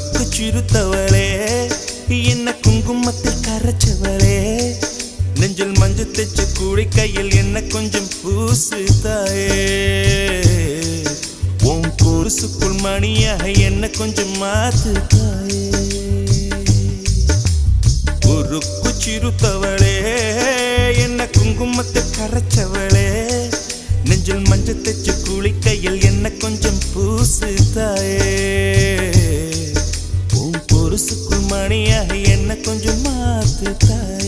சிறுத்தவளே என்ன குங்குமத்தில் கரைச்சவளே நெஞ்சில் மஞ்சள் தைச்சு கூடி கையில் என்ன கொஞ்சம் பூசு தாயே உன் கொலுசுக்குள் மணியாக என்ன கொஞ்சம் மாத்து தாயே உருக்கு சிறுத்தவளே என்ன குங்குமத்தில் கரைச்சவளே நெஞ்சில் மஞ்சள் தைச்சு கூடி கையில் என்ன கொஞ்சம் பூசு தாயே கொலுசுக்குள் மணியாக என்ன கொஞ்சம் மாத்து தாயே